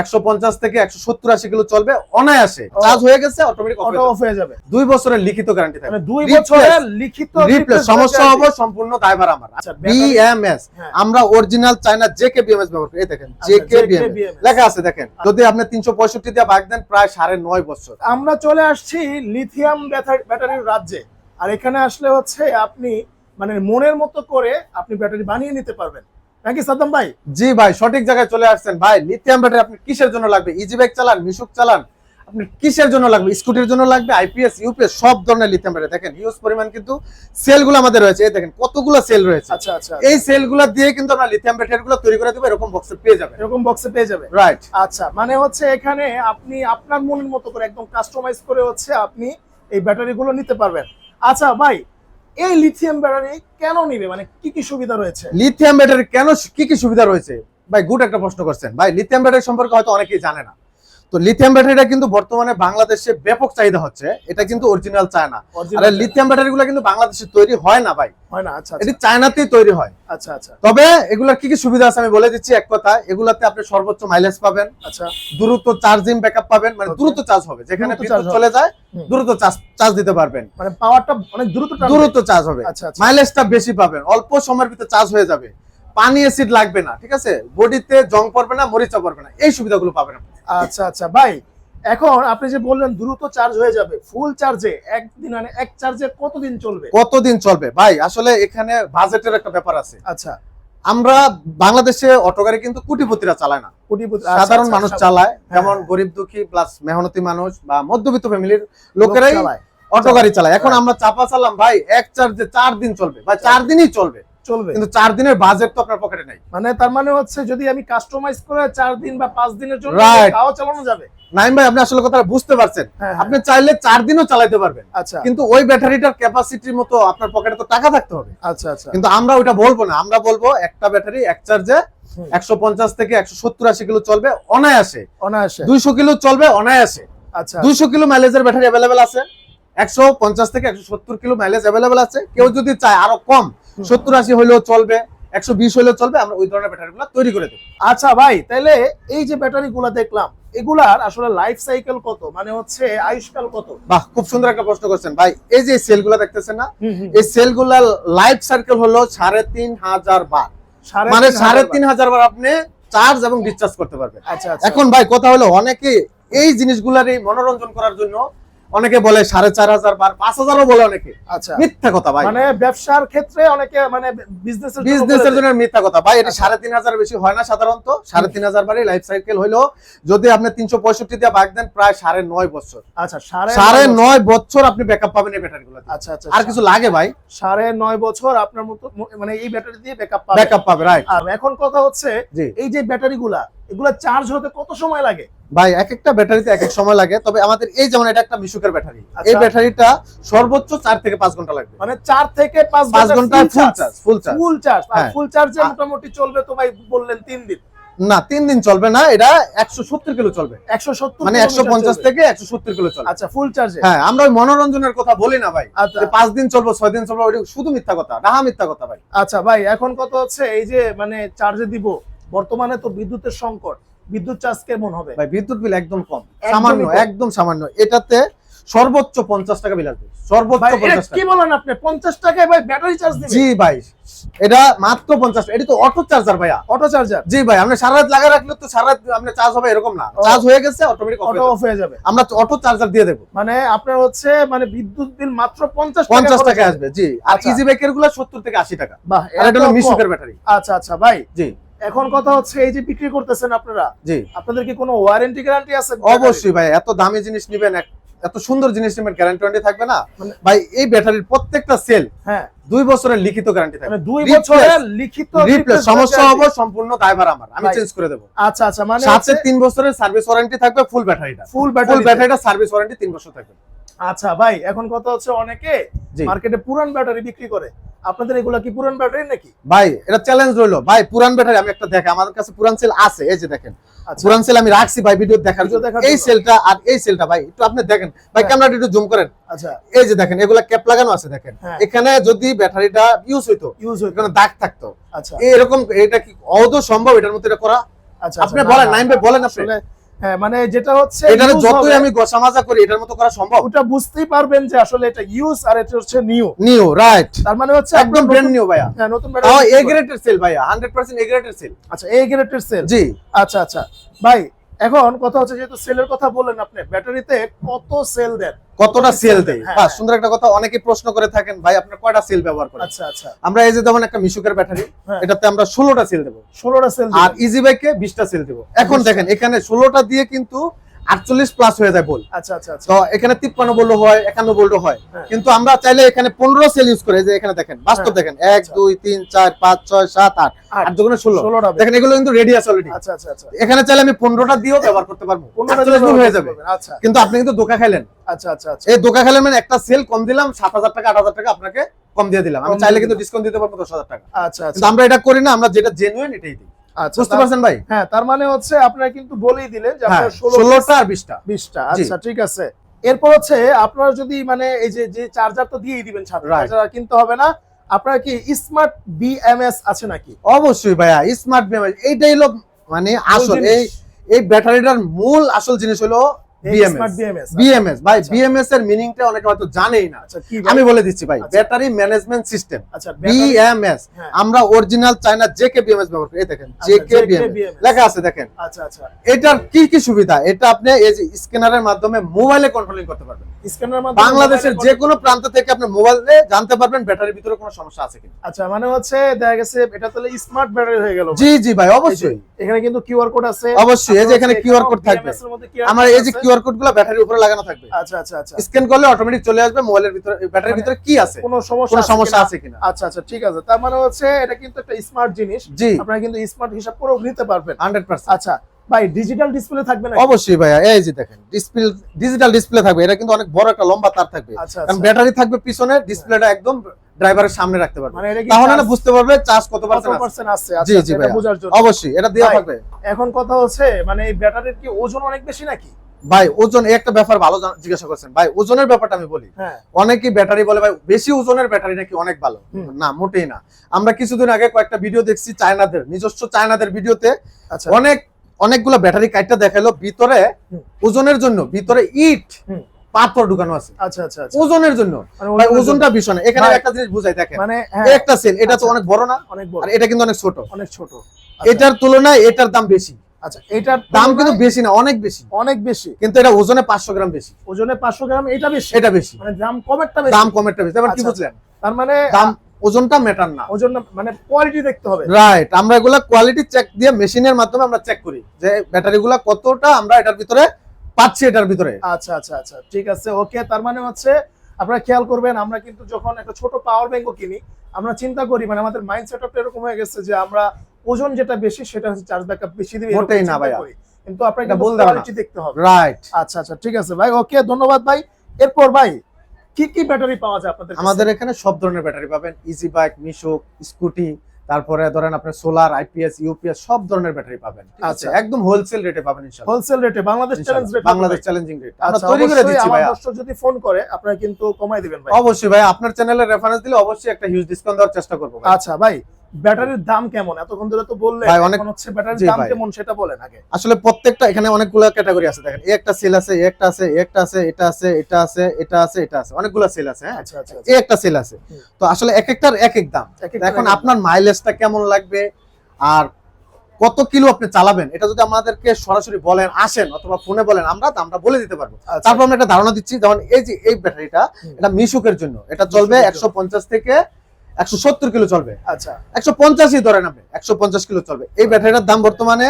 150 থেকে 170-80 কিলো চলবে অনায়াসে। চার্জ হয়ে গেছে অটোমেটিক অটো অফ হয়ে যাবে। 2 বছরের লিখিত গ্যারান্টি থাকবে। 2 বছরের লিখিত রিপ্লেস সমস্যা হবে সম্পূর্ণ দায়ভার আমার। আচ্ছা, বিএমএস আমরা অরিজিনাল চায়না জেকে বিএমএস ব্যবহার করি। এই দেখেন জেকে বিএমএস লেখা আছে দেখেন। যদি আপনি 365 দিয়ে ভাগ দেন প্রায় 9.5 বছর। আমরা চলে আসছি লিথিয়াম ব্যাটারির রাজ্যে। আর এখানে আসলে হচ্ছে আপনি মানে মনের মতো করে আপনি ব্যাটারি বানিয়ে নিতে পারবেন নাকি সাদ্দাম ভাই? জি ভাই, সঠিক জায়গায় চলে আসছেন ভাই। লিথিয়াম ব্যাটারি আপনি কিসের জন্য লাগবে? ইজি বাইক চালান, মিশুক চালান, আপনি কিসের জন্য লাগবে? স্কুটির জন্য লাগবে, আইপিএস ইউপিএস সব ধরনের লিথিয়াম ব্যাটারি। দেখেন হিউজ পরিমাণ কিন্তু সেলগুলো আমাদের রয়েছে। এই দেখেন কতগুলো সেল রয়েছে। আচ্ছা আচ্ছা, এই সেলগুলো দিয়ে কিন্তু আমরা লিথিয়াম ব্যাটারিগুলো তৈরি করে দেব। এরকম বক্সে পেয়ে যাবেন, এরকম বক্সে পেয়ে যাবে, রাইট? আচ্ছা, মানে হচ্ছে এখানে আপনি আপনার মনের মতো করে একদম কাস্টমাইজ করে হচ্ছে আপনি এই ব্যাটারিগুলো নিতে পারবেন। আচ্ছা ভাই, এই লিথিয়াম ব্যাটারি কেন নিবে, মানে কি কি সুবিধা রয়েছে? লিথিয়াম ব্যাটারি কেন কি কি সুবিধা রয়েছে ভাই? গুড একটা প্রশ্ন করছেন ভাই। লিথিয়াম ব্যাটারি সম্পর্কে হয়তো অনেকেই জানে না। তো লিথিয়াম ব্যাটারিটা কিন্তু বর্তমানে বাংলাদেশে ব্যাপক চাহিদা হচ্ছে। এটা কিন্তু অরিজিনাল চায়না। আর লিথিয়াম ব্যাটারিগুলো কিন্তু বাংলাদেশে তৈরি হয় না ভাই, হয় না। আচ্ছা, এটি চায়নাতেই তৈরি হয়। আচ্ছা আচ্ছা, তবে এগুলার কি কি সুবিধা আছে আমি বলে দিচ্ছি এক কথা। এগুলাতে আপনি সর্বোচ্চ মাইলেজ পাবেন, আচ্ছা, দ্রুত চার্জিং ব্যাকআপ পাবেন, মানে দ্রুত চার্জ হবে। যেখানে বিদ্যুৎ চলে যায় দ্রুত চার্জ দিতে পারবেন, মানে পাওয়ারটা অনেক দ্রুত চার্জ হবে। মাইলেজটা বেশি পাবেন, অল্প সময়ের ভিতরে চার্জ হয়ে যাবে, পানি অ্যাসিড লাগবে না, ঠিক আছে? বডিতে জং পড়বে না, মরিচা পড়বে না, এই সুবিধাগুলো পাবেন আপনি। আচ্ছা আচ্ছা ভাই, এখন আপনি যে বললেন দ্রুত চার্জ হয়ে যাবে, ফুল চার্জে একদিন মানে এক চার্জে কতদিন চলবে? কতদিন চলবে ভাই? আসলে এখানে বাজেটের একটা ব্যাপার আছে। আচ্ছা, আমরা বাংলাদেশে অটো গাড়ি কিন্তু কোটিপতিরা চালায় না, সাধারণ মানুষ চালায়। যেমন গরিব দুঃখী প্লাস মেহনতি মানুষ বা মধ্যবিত্ত ফ্যামিলির লোকেরাই অটো গাড়ি চালায়। এখন আমরা চাপা চালাম ভাই, এক চার্জে 4 দিন চলবে বা 4 দিনই চলবে, কিন্তু 4 দিনের বাজেট তো আপনার পকেটে নাই। মানে তার মানে হচ্ছে যদি আমি কাস্টমাইজ করে 4 দিন বা 5 দিনের জন্য তাও চালানো যাবে। নাইম ভাই, আপনি আসলে কথাটা বুঝতে পারছেন। আপনি চাইলে 4 দিনও চালাতে পারবেন, আচ্ছা, কিন্তু ওই ব্যাটারিটার ক্যাপাসিটির মতো আপনার পকেটে তো টাকা থাকতে হবে। আচ্ছা আচ্ছা, কিন্তু আমরা ওইটা বলবো না। আমরা বলবো একটা ব্যাটারি এক চার্জে 150 থেকে 170-80 কিলো চলবে অনায়াসে। 200 কিলো চলবে অনায়াসে। আচ্ছা, 200 কিলো মাইলেজের ব্যাটারি अवेलेबल আছে, 150 থেকে 170 কিলো মাইলেজ अवेलेबल আছে। কেউ যদি চায় আরো কম 70-80 হইলেও চলবে, 120 হইলেও চলবে, আমরা ওই ধরনের ব্যাটারিগুলো তৈরি করে দেব। আচ্ছা ভাই, তাহলে এই যে ব্যাটারিগুলো দেখলাম, এগুলার আসলে লাইফ সাইকেল কত, মানে হচ্ছে আয়ুষ্কাল কত? বাহ, খুব সুন্দর একটা প্রশ্ন করছেন ভাই। এই যে সেলগুলো দেখতেছেন না, এই সেলগুলোর লাইফ সাইকেল হলো 3500 বার, মানে 3500 বার আপনি চার্জ এবং ডিসচার্জ করতে পারবেন। আচ্ছা, এখন ভাই কথা হলো, অনেকে এই জিনিসগুলার মনোরঞ্জন করার জন্য অনেকে বলে 4500 বার, 5000ও বলে অনেকে। আচ্ছা, মিথ্যা কথা ভাই। মানে ব্যবসার ক্ষেত্রে অনেকে মানে বিজনেসের জন্য মিথ্যা কথা ভাই। এটা 3500 বেশি হয় না সাধারণত। 3500 বারই লাইফ সাইকেল হইলো। যদি আপনি 365 দিয়ে ভাগ দেন প্রায় 9.5 বছর। আচ্ছা, 9.5 বছর আপনি ব্যাকআপ পাবেন এই ব্যাটারিগুলো। আচ্ছা আচ্ছা, আর কিছু লাগে ভাই? 9.5 বছর আপনার মতো মানে এই ব্যাটারি দিয়ে ব্যাকআপ পাবে, রাইট। আর এখন কথা হচ্ছে এই যে ব্যাটারিগুলা, এগুলা চার্জ হতে কত সময় লাগে? ভাই এক একটা ব্যাটারিতে এক এক সময় লাগে। তবে আমাদের এই যেমন এটা একটা মিশুকের ব্যাটারি, এই ব্যাটারিটা সর্বোচ্চ 4 থেকে 5 ঘন্টা লাগবে, মানে 4 থেকে 5 ঘন্টা ফুল চার্জ। ফুল চার্জে মোটামুটি চলবে তো ভাই বললেন 3 দিন। না, 3 দিন চলবে না, এটা 170 কিলো চলবে। 170 মানে 150 থেকে 170 কিলো চলবে। আচ্ছা, ফুল চার্জে। হ্যাঁ, আমরা ওই মনোরঞ্জনের কথা বলি না ভাই, 5 দিন চলবে 6 দিন চলবে, ওটা শুধু মিথ্যা কথা, ডাহা মিথ্যা কথা ভাই। আচ্ছা ভাই, এখন কথা হচ্ছে এই যে মানে চার্জে দিব, বর্তমানে তো বিদ্যুতের সংকট, বিদ্যুৎ চার্জ কেমন হবে ভাই? বিদ্যুৎ বিল একদম কম, সামান্য, একদম সামান্য। এটাতে সর্বোচ্চ 50 টাকা বিল আসবে, সর্বোচ্চ 50 টাকা। কি বলেন আপনি? 50 টাকায় ভাই ব্যাটারি চার্জ দিবেন? জি ভাই, এটা মাত্র 50। এটা তো অটো চার্জার ভাইয়া, অটো চার্জার। জি ভাই, আপনি সারা রাত লাগা রাখলে তো সারা রাত আপনি চার্জ হবে এরকম না। চার্জ হয়ে গেছে অটোমেটিক অটো অফ হয়ে যাবে। আমরা অটো চার্জার দিয়ে দেব। মানে আপনার হচ্ছে মানে বিদ্যুৎ বিল মাত্র 50 টাকা আসবে। জি, আর ইজি বাইকের গুলো 70 থেকে 80 টাকা। বাহ, এটা হলো মিশুকের ব্যাটারি। আচ্ছা আচ্ছা ভাই, জি। এখন কথা হচ্ছে এই যে বিক্রি করতেছেন আপনারা, জি, আপনাদের কি কোনো ওয়ারেন্টি গ্যারান্টি আছে? অবশ্যই ভাই, এত দামি জিনিস নেবেন, এত সুন্দর জিনিস নেবেন, গ্যারান্টি ওয়ারেন্টি থাকবে না ভাই? এই ব্যাটারির প্রত্যেকটা সেল 2 বছরের লিখিত গ্যারান্টি থাকবে। 2 বছরের লিখিত রিপ্লেস সমস্যা হবে সম্পূর্ণ দায়ভার আমার, আমি চেঞ্জ করে দেব। আচ্ছা আচ্ছা, মানে সাথে 3 বছরের সার্ভিস ওয়ারেন্টি থাকবে। ফুল ব্যাটারিটা সার্ভিস ওয়ারেন্টি 3 বছর থাকবে। আচ্ছা ভাই, এখন কথা হচ্ছে অনেকে মার্কেটে পুরান ব্যাটারি বিক্রি করে, আপনাদের এগুলা কি পুরান ব্যাটারি নাকি? ভাই এটা চ্যালেঞ্জ রইলো ভাই, পুরান ব্যাটারি আমি একটা দেখে, আমাদের কাছে পুরান সেল আছে, এই যে দেখেন পুরান সেল আমি রাখছি ভাই ভিডিও দেখার জন্য। এই সেলটা আর এই সেলটা ভাই একটু আপনি দেখেন ভাই, ক্যামেরাটা একটু জুম করেন। আচ্ছা, এই যে দেখেন এগুলা ক্যাপ লাগানো আছে, দেখেন এখানে যদি ব্যাটারিটা ইউজ হইতো এখানে দাগ থাকতো। আচ্ছা, এরকম এটা কি অদ সম্ভব এটার মধ্যে এটা করা? আচ্ছা আপনি বলেন নাইম ভাই, বলেন আপনি। হ্যাঁ, মানে যেটা হচ্ছে এটা যতই আমি গোসা মাজা করি এটার মতো করা সম্ভব? ওটা বুঝতেই পারবেন যে আসলে এটা ইউজ আর এটা হচ্ছে নিউ। New, right. তার মানে হচ্ছে একদম ব্র্যান্ড নিউ ভাইয়া। হ্যাঁ, নতুন তাও ব্যাটারি। এ গ্রেডের সেল ভাইয়া, 100% এ গ্রেডের সেল। আচ্ছা, এ গ্রেডের সেল। জি। আচ্ছা আচ্ছা ভাই, এখন কথা হচ্ছে যেহেতু সেলের কথা বললেন আপনি, ব্যাটারিতে কত সেল দেন, কতটা সেল দেয়? হ্যাঁ, বাহ, সুন্দর একটা কথা। অনেকে প্রশ্ন করে থাকেন ভাই আপনারা কয়টা সেল ব্যবহার করেন? আচ্ছা আচ্ছা, আমরা এই যে যেমন একটা মিশুকের ব্যাটারি, হ্যাঁ। এটাতে আমরা 16টা সেল দেব, 16টা সেল, আর ইজি বাইকে 20টা সেল দেব। এখন 20টা। দেখেন এখানে 16টা দিয়ে কিন্তু 48 প্লাস হয়ে যায় বল। আচ্ছা আচ্ছা আচ্ছা, তো এখানে 53 ভোল্ট হয়, 51 ভোল্ট হয়, হ্যাঁ। কিন্তু আমরা চাইলে এখানে 15 সেল ইউজ করে, যে এখানে দেখেন বাস্তব হ্যাঁ। দেখেন 1 2 3 4 5 6 7 8 আর যখন 16 দেখেন এগুলো কিন্তু রেডি আছে অলরেডি। আচ্ছা আচ্ছা আচ্ছা, এখানে চাইলে আমি 15টা দিয়েও ব্যবহার করতে পারবো, 48 ভোল্ট হয়ে যাবে। আচ্ছা কিন্তু আপনি কিন্তু ধোঁকা খাইলেন। আচ্ছা আচ্ছা আচ্ছা, এই ধোঁকা খেলেন মানে একটা সেল কম দিলাম, 7000 টাকা 8000 টাকা আপনাকে কম দিয়ে দিলাম। আমি চাইলে কিন্তু ডিসকাউন্ট দিতে পারবো 10000 টাকা। আচ্ছা আচ্ছা, কিন্তু আমরা এটা করি না, আমরা যেটা জেনুইন এটাই দিই। আচ্ছা, বুঝতে পারছেন ভাই? হ্যাঁ, তার মানে হচ্ছে আপনারা কিন্তু বলেই দিলেন যে হ্যাঁ, আপনারা 16টা আর 20টা। 20টা। আচ্ছা ঠিক আছে। এরপর হচ্ছে আপনারা যদি মানে এই যে চার্জার তো দিয়েই দিবেন সাথে, Right. চার্জার কিনতে হবে না, আপনারা কি স্মার্ট বিএমএস আছে নাকি? অবশ্যই ভাইয়া, স্মার্ট বিএমএস এইটাই হলো মানে আসল জিনিস। এই ব্যাটারিটার মূল আসল জিনিস হলো স্মার্ট বিএমএস। বিএমএস ভাই, বিএমএস এর মিনিংটা অনেকে হয়তো জানেই না। আচ্ছা, কি আমি বলে দিচ্ছি ভাই, আচ্ছা। ব্যাটারি ম্যানেজমেন্ট সিস্টেম, আচ্ছা, বিএমএস। হ্যাঁ। আমরা অরিজিনাল চায়না জেকে বিএমএস ব্যবহার করি। এই দেখেন আচ্ছা, জেকে JK বিএমএস BMS লেখা আছে, দেখেন। আচ্ছা আচ্ছা, এটার কি কি সুবিধা? এটা আপনি এই যে স্ক্যানারের মাধ্যমে মোবাইলে কন্ট্রোলিং করতে পারবেন। স্ক্যানারের মাধ্যমে বাংলাদেশের যে মোবাইলে কোনো প্রান্ত থেকে আপনি মোবাইলে জানতে পারবেন ব্যাটারির ভিতরে কোনো সমস্যা আছে কিনা। আচ্ছা, মানে হচ্ছে দেখা গেছে এটা তাহলে স্মার্ট ব্যাটারি হয়ে গেল। জি জি ভাই, অবশ্যই। এখানে কিন্তু কিউআর কোড আছে। অবশ্যই, এই যে এখানে কিউআর কোড থাকবে। BMS এর মধ্যে QR আমার code এই যে আছে। কিউআর কোডগুলো ব্যাটারির উপরে লাগানো থাকবে। আচ্ছা আচ্ছা আচ্ছা, স্ক্যান করলে অটোমেটিক চলে আসবে মোবাইলের ভিতরে, ব্যাটারির ভিতরে কি আছে, কোনো কোনো সমস্যা সমস্যা আছে কিনা। আচ্ছা আচ্ছা, ঠিক আছে। তার মানে হচ্ছে এটা কিন্তু একটা স্মার্ট জিনিস, জি, আপনারা কিন্তু স্মার্ট হিসাব করেও নিতে পারবেন। 100%। আচ্ছা ভাই, ডিজিটাল ডিসপ্লে থাকবে না? অবশ্যই ভাইয়া, এই যে দেখেন ডিসপ্লে, ডিজিটাল ডিসপ্লে থাকবে। এটা কিন্তু অনেক বড় একটা লম্বা তার থাকবে, আচ্ছা কারণ আচ্ছা, ব্যাটারি থাকবে পিছনে, ডিসপ্লেটা একদম ড্রাইভারের সামনে রাখতে পারবে, মানে এটা কি তাহলে না charge বুঝতে পারবে চার্জ কত কত পার্সেন্ট আছে। পার্সেন্ট আছে? জি আচ্ছা, জি এটা ভাইয়া, বোঝার জন্য অবশ্যই এটা দেওয়া ভাই, থাকবে। এখন কথা হচ্ছে মানে এই ব্যাটারির কি ওজন অনেক বেশি নাকি? ভাই ওজন, এই একটা ব্যাপার ভালো জিজ্ঞাসা করছেন ভাই, ওজনের ব্যাপারটা আমি বলি। হ্যাঁ, অনেকেই ব্যাটারি বলে ভাই বেশি ওজনের ব্যাটারি নাকি অনেক ভালো। হুম। না, মোটেই না। আমরা কিছুদিন আগে কয়েকটা ভিডিও দেখছি চায়নাদের, নিজস্ব চায়নাদের ভিডিওতে আচ্ছা, অনেকগুলো ব্যাটারি কাটটা দেখালো, ভিতরে হুম। ওজনের জন্য ভিতরে ইট হুম। পাথর ঢুকানো আছে আচ্ছা আচ্ছা আচ্ছা, ওজনের জন্য। মানে ভাই ওজনের ওজনটা বিষয় না, এখানে ভাই, একটা জিনিস বুঝাই দেখেন, মানে হ্যাঁ, এই একটা সেল, এটা তো আচ্ছা। অনেক বড় না, অনেক বড়, আর এটা কিন্তু অনেক ছোট। অনেক ছোট। এটার তুলনায় এটার দাম বেশি। আচ্ছা, এটার দাম কিন্তু তুলনায় বেশি না, অনেক বেশি, অনেক বেশি, কিন্তু এটা ওজনে 500 গ্রাম বেশি। ওজনে 500 গ্রাম এটা বেশি, এটা বেশি, মানে দাম কমেরটা বেশি। দাম কমেরটা বেশি। এবার কি আচ্ছা, বুঝলেন? তার মানে দাম, ওজনটা ম্যাটার না। ওজন না, মানে কোয়ালিটি দেখতে হবে। রাইট, আমরা এগুলা কোয়ালিটি চেক দিয়ে মেশিনের মাধ্যমে আমরা চেক করি যে ব্যাটারিগুলা কতটা আমরা এটার ভিতরে পাচ্ছি, এটার ভিতরে। আচ্ছা আচ্ছা আচ্ছা, ঠিক আছে, ওকে। তার মানে হচ্ছে আপনারা খেয়াল করবেন, আমরা কিন্তু যখন একটা ছোট পাওয়ার ব্যাংকও কিনি, আমরা চিন্তা করি, মানে আমাদের মাইন্ড সেটআপটা এরকম হয়ে গেছে যে আমরা ওজন যেটা বেশি সেটা হচ্ছে চার্জ ব্যাকআপ বেশি দিবে, এরকম মোটেই না চিন্তা ভাইয়া। করি। কিন্তু আপনাকে এটা ভুল ধারণা। কোয়ালিটি দেখতে হবে। রাইট। আচ্ছা আচ্ছা, ঠিক আছে ভাই, ওকে, ধন্যবাদ ভাই। এরপর ভাই, কি কি ব্যাটারি পাওয়া যায় আপনাদের কাছে? আমাদের এখানে সব ধরনের ব্যাটারি পাবেন, ইজি বাইক, মিশুক, স্কুটি, তারপরে ধরেন আপনার সোলার, আইপিএস, ইউপিএস, সব ধরনের ব্যাটারি পাবেন। আচ্ছা, আচ্ছা। একদম হোলসেল রেটে পাবেন ইনশাআল্লাহ। হোলসেল রেটে, Bangladesh challenge rate, Bangladesh challenging rate আমরা আচ্ছা, তৈরি করে অবশ্যই দিচ্ছি আমার ভাইয়া। দর্শক যদি ফোন করে আপনারা কিন্তু কমাই দিবেন ভাই। অবশ্যই ভাই, আপনার চ্যানেলের রেফারেন্স দিলে অবশ্যই একটা হিউজ ডিসকাউন্ট দেওয়ার চেষ্টা করব ভাই। আচ্ছা ভাই, ব্যাটারির দাম কেমন? এতক্ষণ ধরে তো বললেন, ভাই, অনেক- এখন হচ্ছে ব্যাটারির জি দাম ভাই। কেমন সেটা বলেন আগে। আসলে প্রত্যেকটা এখানে অনেকগুলো ক্যাটাগরি আছে, দেখেন এই একটা সেল আছে, এই একটা আছে, এই একটা আছে, এটা আছে, এটা আছে, এটা আছে, এটা আছে, অনেকগুলো সেল আছে। হ্যাঁ, আচ্ছা আচ্ছা আচ্ছা, এই একটা সেল আছে। হুম। তো আসলে এক একটার এক এক দাম। এক একটা এখন এক এক আপনার মাইলেজটা কেমন লাগবে আর কত কিলো আপনি চালাবেন, এটা যদি আমাদেরকে সরাসরি বলেন, আসেন অথবা ফোনে বলেন, আমরা বলে দিতে পারবো। আচ্ছা, তারপর আমরা একটা ধারণা দিচ্ছি, যেমন এই যে এই ব্যাটারিটা, হুম। এটা মিশুকের জন্য, এটা চলবে মিশুকের জন্য। 150 থেকে 170 কিলো চলবে। আচ্ছা 150ই ধরেন আপনি, 150 কিলো চলবে। এই ব্যাটারিটার দাম বর্তমানে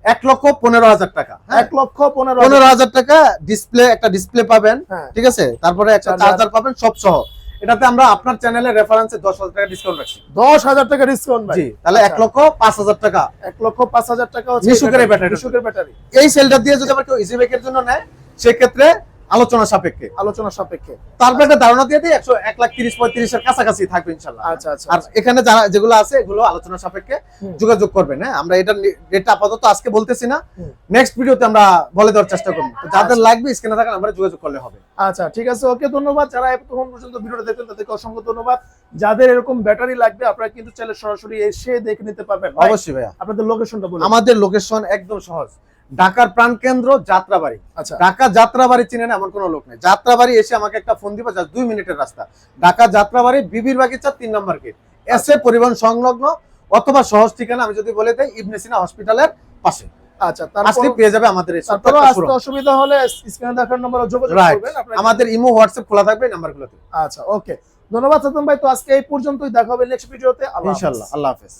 1,15,000 টাকা। 1,15,000 15,000 টাকা। ডিসপ্লে, একটা ডিসপ্লে পাবেন, হ্যাঁ, ঠিক আছে, তারপরে একটা চার্জার। চার্জার পাবেন, সব সহ। এটাতে আমরা আপনার চ্যানেলের রেফারেন্সে 10,000 টাকা ডিসকাউন্ট রাখছি। 10,000 টাকা ডিসকাউন্ট ভাই। জি, তাহলে আচ্ছা। 1,05,000 টাকা 1,05,000 টাকা হচ্ছে মিশুকের এই ব্যাটারি। মিশুকের ব্যাটারি। এই সেলটা দিয়ে যদি আবার কেউ ইজি বাইকের জন্য নেয়, সেক্ষেত্রে আলোচনা সাপেক্ষে। তারপরে একটা ধারণা দিয়ে দিই 1,30,35,000 এর কাছাকাছি থাকবে ইনশাআল্লাহ। আচ্ছা আচ্ছা। আর এখানে যারা যেগুলো আছে এগুলো আলোচনা সাপেক্ষে যোগাযোগ করবেন। হ্যাঁ, আমরা এটা রেটটা আপাতত আজকে বলতেছি না, নেক্সট ভিডিওতে আমরা বলে দেওয়ার চেষ্টা করব। তো যাদের লাগবে স্ক্রিনে থাকা নম্বরে যোগাযোগ করলে হবে। আচ্ছা ঠিক আছে, ওকে, ধন্যবাদ। যারা এতক্ষণ পর্যন্ত ভিডিওটা দেখলেন তাদেরকে অসংখ্য ধন্যবাদ। যাদের এরকম ব্যাটারি লাগবে আপনারা কিন্তু চাইলে সরাসরি এসে দেখে নিতে পারবেন। অবশ্যই ভাইয়া। আপনাদের লোকেশনটা বলুন। আমাদের লোকেশন একদম সহজ, ঢাকার প্রাণকেন্দ্র যাত্রাবাড়ি। আচ্ছা, ঢাকা যাত্রাবাড়ি চিনেন এমন কোনো লোক নেই। যাত্রাবাড়ি এসে আমাকে একটা ফোন দিবা, জাস্ট 2 মিনিটের রাস্তা। ঢাকা যাত্রাবাড়ি বিবির বাগিচা 3 নম্বর গেট, এসে পরিবহন সংলগ্ন, অথবা সহজ ঠিকানা আমি যদি বলে দেই ইবনে সিনা হসপিটালের পাশে। আচ্ছা, আসলে পেয়ে যাবে আমাদের এই ছোট্ট তারপরে একটা আসতে শোরুম। অসুবিধা হলে স্ক্রিনে দেখার নম্বরে যোগাযোগ রাইট, করবেন। আপনারা আমাদের ইমো হোয়াটসঅ্যাপ খোলা থাকবে এই নাম্বারগুলোতে। আচ্ছা, ওকে, ধন্যবাদ সাদ্দাম ভাই। তো আজকে এই পর্যন্তই, দেখা হবে নেক্সট ভিডিওতে। ইনশাআল্লাহ, আল্লাহ হাফেজ।